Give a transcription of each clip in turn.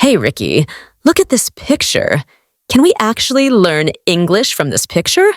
Hey, Ricky, look at this picture. Can we actually learn English from this picture?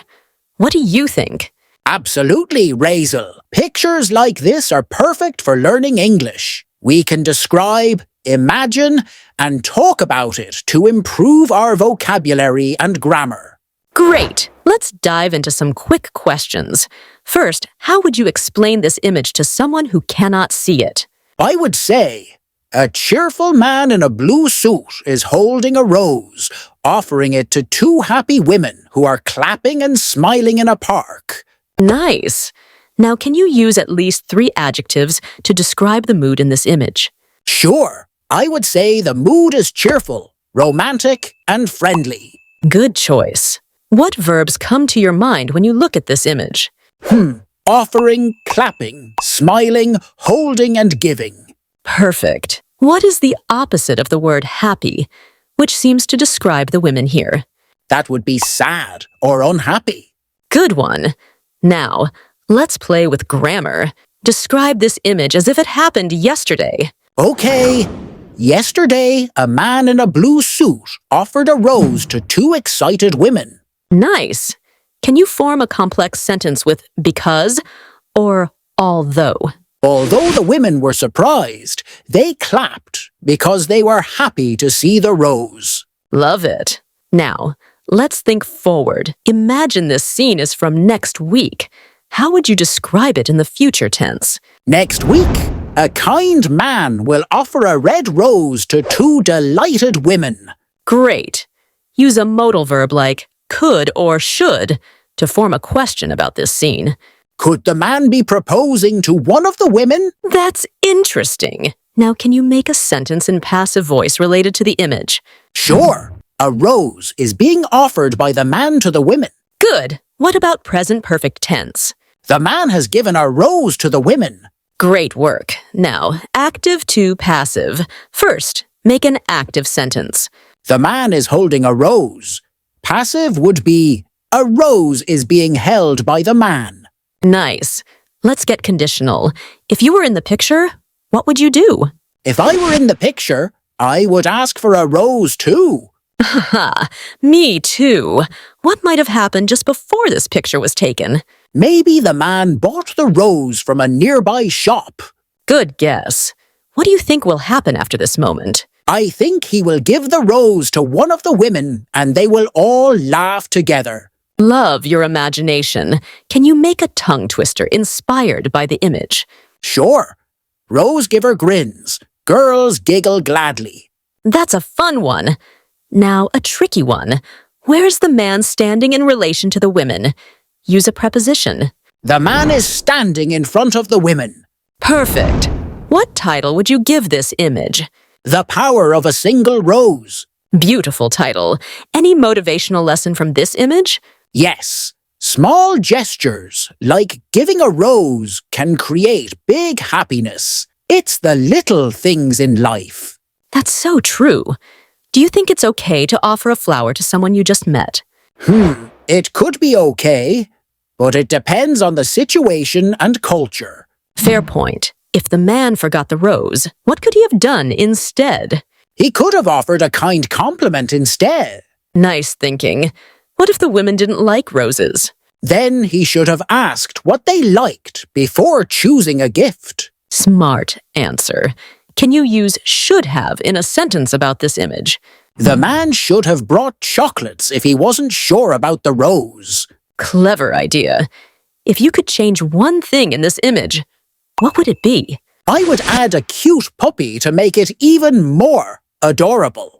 What do you think? Absolutely, Raizel. Pictures like this are perfect for learning English. We can describe, imagine, and talk about it to improve our vocabulary and grammar. Great! Let's dive into some quick questions. First, how would you explain this image to someone who cannot see it? I would say, a cheerful man in a blue suit is holding a rose, offering it to two happy women who are clapping and smiling in a park. Nice! Now, can you use at least 3 adjectives to describe the mood in this image? Sure, I would say the mood is cheerful, romantic, and friendly. Good choice. What verbs come to your mind when you look at this image? Offering, clapping, smiling, holding, and giving. Perfect. What is the opposite of the word happy, which seems to describe the women here? That would be sad or unhappy. Good one. Now, let's play with grammar. Describe this image as if it happened yesterday. Okay. Yesterday, a man in a blue suit offered a rose to 2 excited women. Nice. Can you form a complex sentence with because or although? Although the women were surprised, they clapped because they were happy to see the rose. Love it. Now, let's think forward. Imagine this scene is from next week. How would you describe it in the future tense? Next week, a kind man will offer a red rose to 2 delighted women. Great. Use a modal verb like could or should to form a question about this scene. Could the man be proposing to one of the women? That's interesting. Now, can you make a sentence in passive voice related to the image? Sure. A rose is being offered by the man to the women. Good. What about present perfect tense? The man has given a rose to the women. Great work. Now, active to passive. First, make an active sentence. The man is holding a rose. Passive would be, a rose is being held by the man. Nice. Let's get conditional. If you were in the picture, what would you do? If I were in the picture, I would ask for a rose too. Haha, me too. What might have happened just before this picture was taken? Maybe the man bought the rose from a nearby shop. Good guess. What do you think will happen after this moment? I think he will give the rose to one of the women and they will all laugh together. Love your imagination. Can you make a tongue twister inspired by the image? Sure. Rose giver grins. Girls giggle gladly. That's a fun one. Now, a tricky one. Where's the man standing in relation to the women? Use a preposition. The man is standing in front of the women. Perfect. What title would you give this image? The power of a single rose. Beautiful title. Any motivational lesson from this image? Yes. Small gestures, like giving a rose, can create big happiness. It's the little things in life. That's so true. Do you think it's okay to offer a flower to someone you just met? It could be okay, but it depends on the situation and culture. Fair point. If the man forgot the rose, what could he have done instead? He could have offered a kind compliment instead. Nice thinking. What if the women didn't like roses? Then he should have asked what they liked before choosing a gift. Smart answer. Can you use should have in a sentence about this image? The man should have brought chocolates if he wasn't sure about the rose. Clever idea. If you could change one thing in this image, what would it be? I would add a cute puppy to make it even more adorable.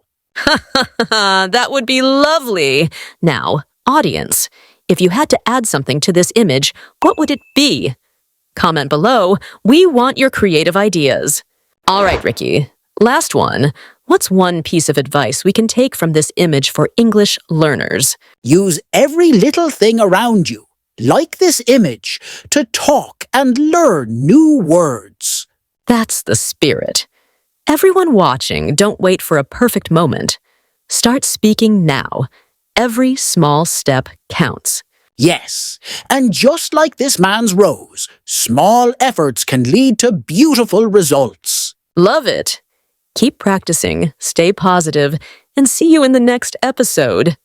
That would be lovely. Now, audience, if you had to add something to this image, what would it be? Comment below. We want your creative ideas. All right, Ricky. Last one. What's one piece of advice we can take from this image for English learners? Use every little thing around you, like this image, to talk and learn new words. That's the spirit. Everyone watching, don't wait for a perfect moment. Start speaking now. Every small step counts. Yes, and just like this man's rose, small efforts can lead to beautiful results. Love it. Keep practicing, stay positive, and see you in the next episode.